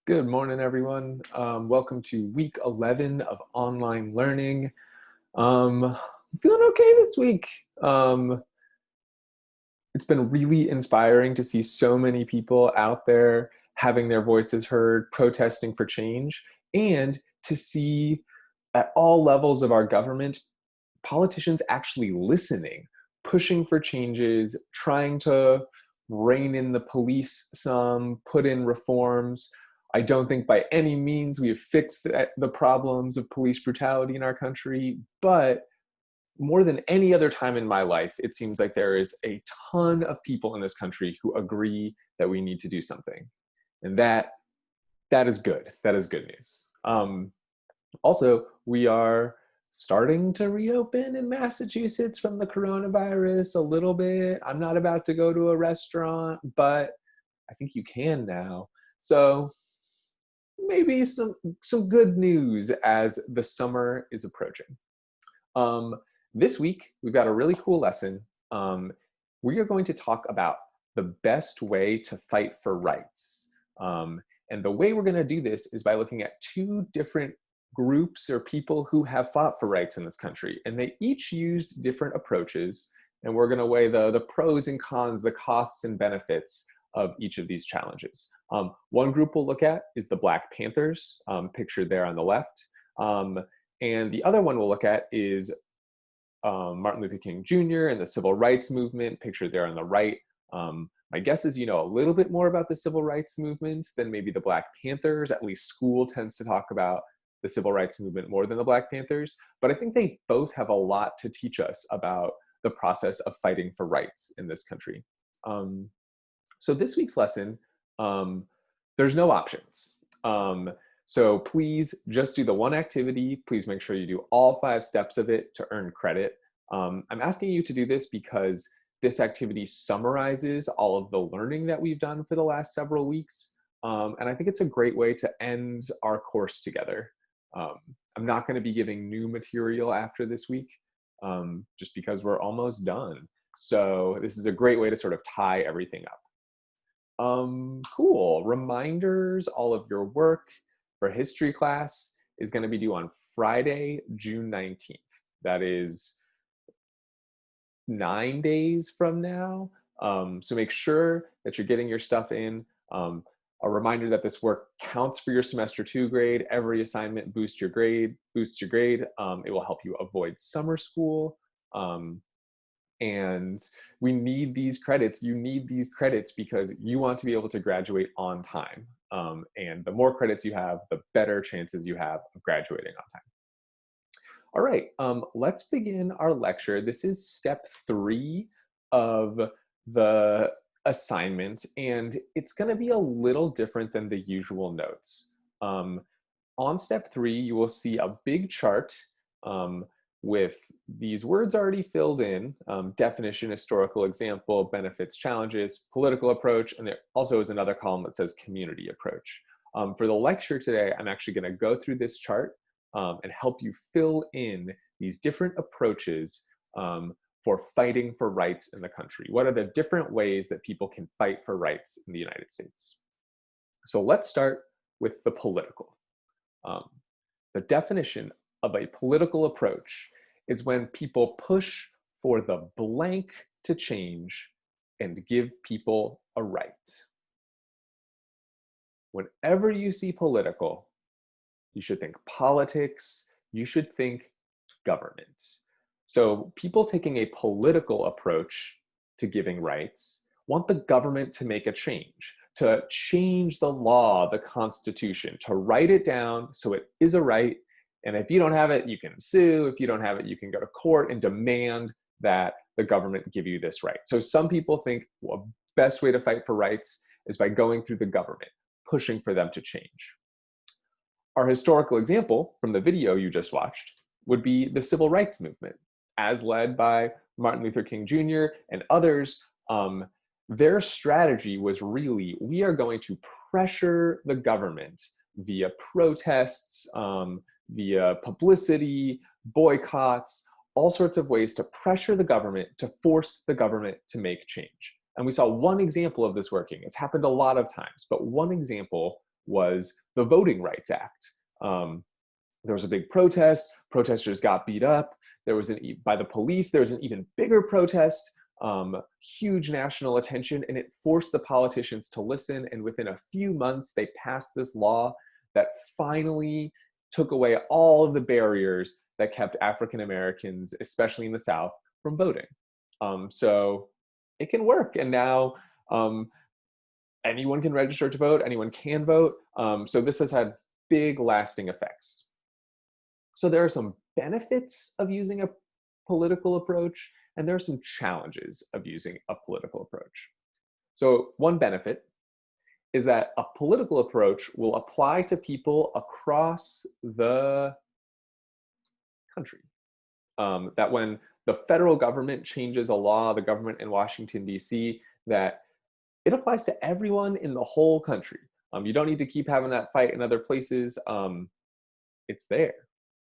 Good morning, everyone. Welcome to week 11 of online learning. I'm feeling okay this week. It's been really inspiring to see so many people out there having their voices heard, protesting for change, and to see at all levels of our government, politicians actually listening, pushing for changes, trying to rein in the police some, put in reforms. I don't think by any means we have fixed the problems of police brutality in our country, but more than any other time in my life, it seems like there is a ton of people in this country who agree that we need to do something. And that is good. That is good news. Also, we are starting to reopen in Massachusetts from the coronavirus a little bit. I'm not about to go to a restaurant, but I think you can now. So maybe some good news as the summer is approaching. Um, this week, we've got a really cool lesson. We are going to talk about the best way to fight for rights. And the way we're going to do this is by looking at two different groups or people who have fought for rights in this country. And they each used different approaches. And we're going to weigh the pros and cons, the costs and benefits of each of these challenges. One group we'll look at is the Black Panthers, pictured there on the left. And the other one we'll look at is Martin Luther King Jr. and the civil rights movement, pictured there on the right. My guess is you know a little bit more about the civil rights movement than maybe the Black Panthers. At least school tends to talk about the civil rights movement more than the Black Panthers. But I think they both have a lot to teach us about the process of fighting for rights in this country. So this week's lesson, there's no options. So please just do the one activity. Please make sure you do all 5 steps of it to earn credit. I'm asking you to do this because this activity summarizes all of the learning that we've done for the last several weeks. And I think it's a great way to end our course together. I'm not going to be giving new material after this week, just because we're almost done. So this is a great way to sort of tie everything up. Cool. Reminders, all of your work for history class is going to be due on Friday, June 19th. That is 9 days from now. So make sure that you're getting your stuff in. A reminder that this work counts for your semester 2 grade. Every assignment boosts your grade. It will help you avoid summer school. And we need these credits. You need these credits because you want to be able to graduate on time. And the more credits you have, the better chances you have of graduating on time. All right, let's begin our lecture. This is step 3 of the assignment, and it's going to be a little different than the usual notes. On step 3, you will see a big chart with these words already filled in, definition, historical example, benefits, challenges, political approach, and there also is another column that says community approach. For the lecture today, I'm actually going to go through this chart and help you fill in these different approaches for fighting for rights in the country. What are the different ways that people can fight for rights in the United States? So let's start with the political. The definition of a political approach is when people push for the blank to change and give people a right. Whenever you see political, you should think politics, you should think government. So people taking a political approach to giving rights want the government to make a change, to change the law, the Constitution, to write it down so it is a right. And if you don't have it, you can sue. If you don't have it, you can go to court and demand that the government give you this right. So some people think the best way to fight for rights is by going through the government, pushing for them to change. Our historical example from the video you just watched would be the civil rights movement, as led by Martin Luther King Jr. and others. Their strategy was really, we are going to pressure the government via protests, via publicity, boycotts, all sorts of ways to pressure the government, to force the government to make change. And we saw one example of this working. It's happened a lot of times, but one example was the Voting Rights Act. There was a big protest. Protesters got beat up. There was by the police. There was an even bigger protest, huge national attention, and it forced the politicians to listen. And within a few months, they passed this law that finally took away all of the barriers that kept African Americans, especially in the South, from voting. So it can work. And now anyone can register to vote. Anyone can vote. So this has had big lasting effects. So there are some benefits of using a political approach, and there are some challenges of using a political approach. So one benefit is that a political approach will apply to people across the country. That when the federal government changes a law, the government in Washington, D.C., that it applies to everyone in the whole country. You don't need to keep having that fight in other places. It's there.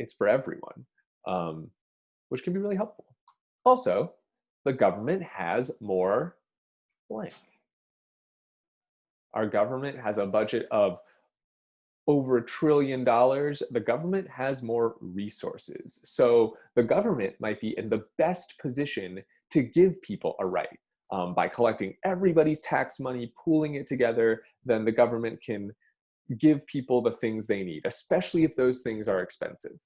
It's for everyone, which can be really helpful. Also, the government has more blank. Our government has a budget of over $1 trillion. The government has more resources. So the government might be in the best position to give people a right. By collecting everybody's tax money, pooling it together, then the government can give people the things they need, especially if those things are expensive.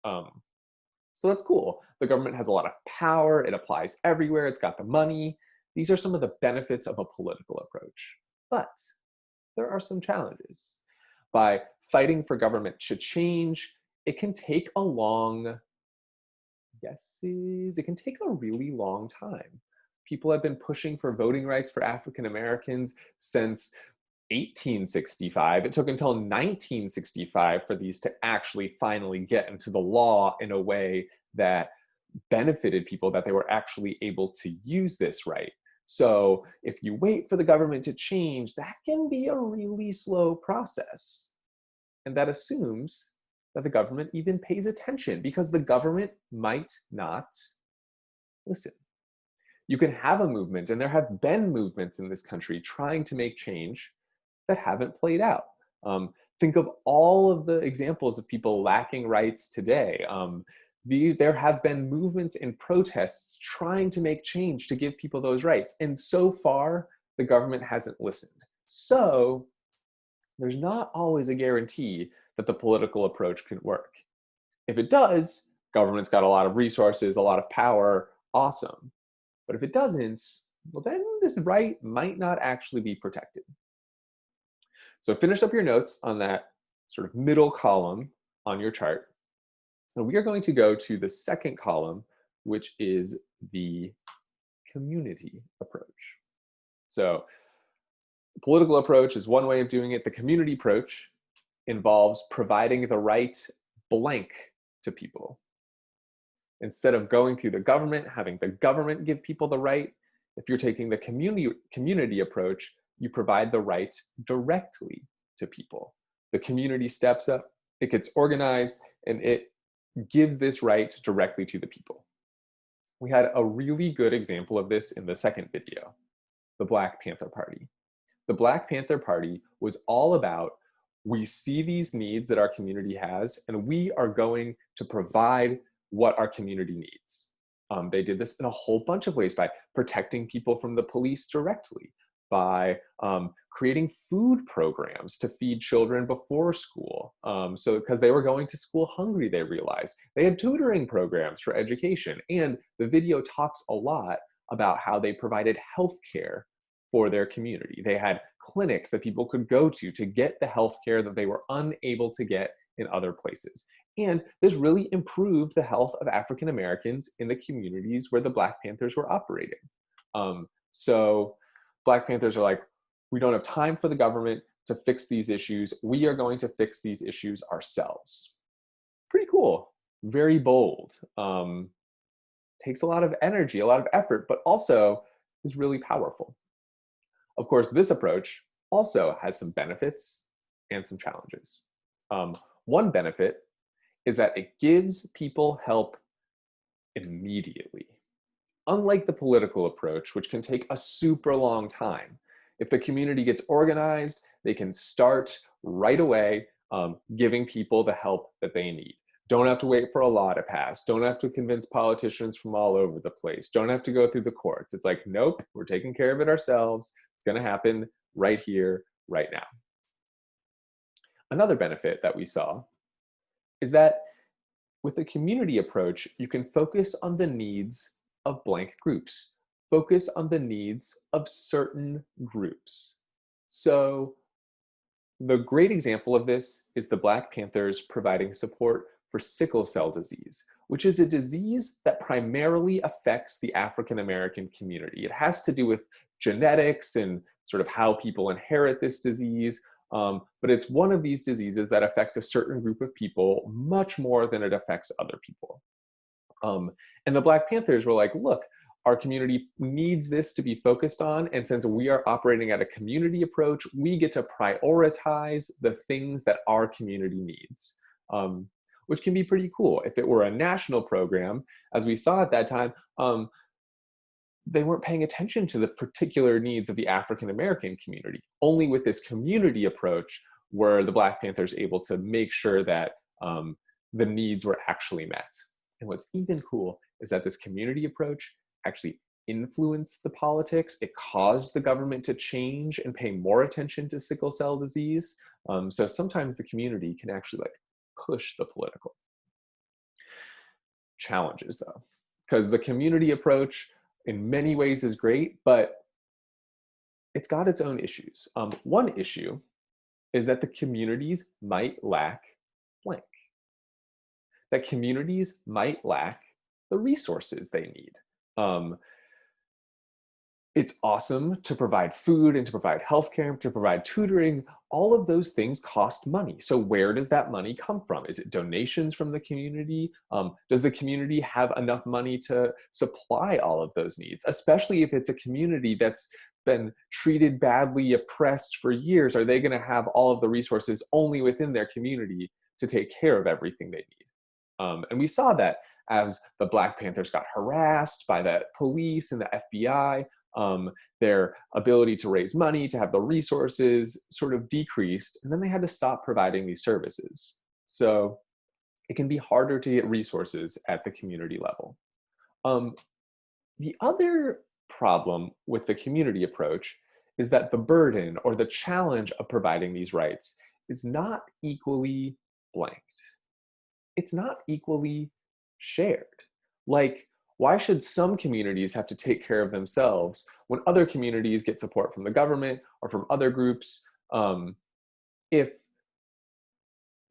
So that's cool. The government has a lot of power. It applies everywhere. It's got the money. These are some of the benefits of a political approach. But there are some challenges. By fighting for government to change, it can take a long, it can take a really long time. People have been pushing for voting rights for African Americans since 1865. It took until 1965 for these to actually finally get into the law in a way that benefited people, that they were actually able to use this right. So if you wait for the government to change, that can be a really slow process. And that assumes that the government even pays attention, because the government might not listen. You can have a movement, and there have been movements in this country trying to make change that haven't played out. Think of all of the examples of people lacking rights today. There have been movements and protests trying to make change to give people those rights. And so far, the government hasn't listened. So there's not always a guarantee that the political approach can work. If it does, government's got a lot of resources, a lot of power, awesome. But if it doesn't, well, then this right might not actually be protected. So finish up your notes on that sort of middle column on your chart. And we are going to go to the second column, which is the community approach. So the political approach is one way of doing it. The community approach involves providing the right blank to people. Instead of going through the government, having the government give people the right, if you're taking the community approach, you provide the right directly to people. The community steps up, it gets organized, and it gives this right directly to the people. We had a really good example of this in the second video, the Black Panther Party. The Black Panther Party was all about, we see these needs that our community has, and we are going to provide what our community needs. They did this in a whole bunch of ways, by protecting people from the police directly, by creating food programs to feed children before school. So because they were going to school hungry, they realized. They had tutoring programs for education. And the video talks a lot about how they provided healthcare for their community. They had clinics that people could go to get the healthcare that they were unable to get in other places. And this really improved the health of African Americans in the communities where the Black Panthers were operating. So Black Panthers are like, we don't have time for the government to fix these issues. We are going to fix these issues ourselves. Pretty cool, very bold. Takes a lot of energy, a lot of effort, but also is really powerful. Of course, this approach also has some benefits and some challenges. One benefit is that it gives people help immediately. Unlike the political approach, which can take a super long time, if the community gets organized, they can start right away giving people the help that they need. Don't have to wait for a law to pass. Don't have to convince politicians from all over the place. Don't have to go through the courts. It's like, nope, we're taking care of it ourselves. It's going to happen right here, right now. Another benefit that we saw is that with the community approach, you can focus on the needs of blank groups. Focus on the needs of certain groups. So the great example of this is the Black Panthers providing support for sickle cell disease, which is a disease that primarily affects the African American community. It has to do with genetics and sort of how people inherit this disease, but it's one of these diseases that affects a certain group of people much more than it affects other people. And the Black Panthers were like, look, our community needs this to be focused on. And since we are operating at a community approach, we get to prioritize the things that our community needs, which can be pretty cool. If it were a national program, as we saw at that time, they weren't paying attention to the particular needs of the African American community. Only with this community approach were the Black Panthers able to make sure that the needs were actually met. And what's even cool is that this community approach actually influenced the politics. It caused the government to change and pay more attention to sickle cell disease. So sometimes the community can actually like push the political. Challenges though, because the community approach in many ways is great, but it's got its own issues. One issue is that the communities might lack blank. That communities might lack the resources they need. It's awesome to provide food and to provide healthcare, to provide tutoring. All of those things cost money. So where does that money come from? Is it donations from the community? Does the community have enough money to supply all of those needs? Especially if it's a community that's been treated badly, oppressed for years, are they going to have all of the resources only within their community to take care of everything they need? And we saw that as the Black Panthers got harassed by the police and the FBI, their ability to raise money, to have the resources sort of decreased, and then they had to stop providing these services. So it can be harder to get resources at the community level. The other problem with the community approach is that the burden or the challenge of providing these rights is not equally blanked. It's not equally shared. Like, why should some communities have to take care of themselves when other communities get support from the government or from other groups? If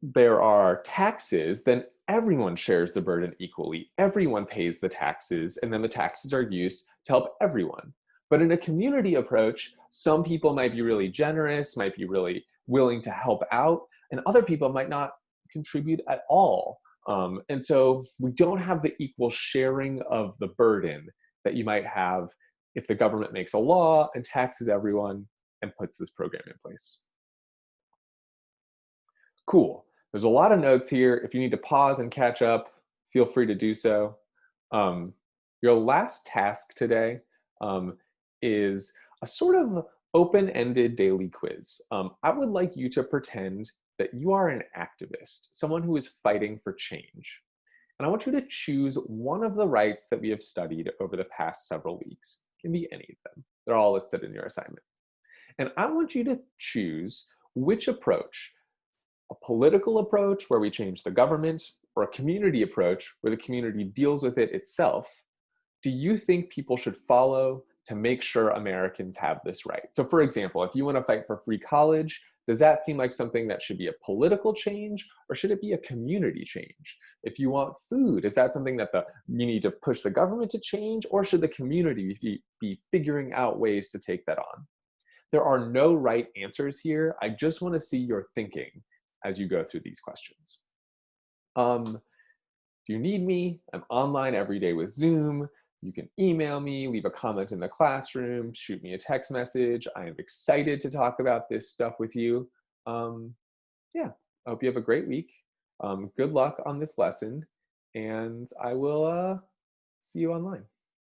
there are taxes, then everyone shares the burden equally. Everyone pays the taxes, and then the taxes are used to help everyone. But in a community approach, some people might be really generous, might be really willing to help out, and other people might not contribute at all. And so we don't have the equal sharing of the burden that you might have if the government makes a law and taxes everyone and puts this program in place. Cool. There's a lot of notes here. If you need to pause and catch up, feel free to do so. Your last task today is a sort of open-ended daily quiz. I would like you to pretend that you are an activist, someone who is fighting for change. And I want you to choose one of the rights that we have studied over the past several weeks. It can be any of them. They're all listed in your assignment. And I want you to choose which approach, a political approach where we change the government, or a community approach where the community deals with it itself, do you think people should follow to make sure Americans have this right? So for example, if you want to fight for free college, does that seem like something that should be a political change, or should it be a community change? If you want food, is that something that you need to push the government to change, or should the community be figuring out ways to take that on? There are no right answers here. I just want to see your thinking as you go through these questions. If you need me, I'm online every day with Zoom. You can email me, leave a comment in the classroom, shoot me a text message. I am excited to talk about this stuff with you. Yeah, I hope you have a great week. Good luck on this lesson, and I will see you online.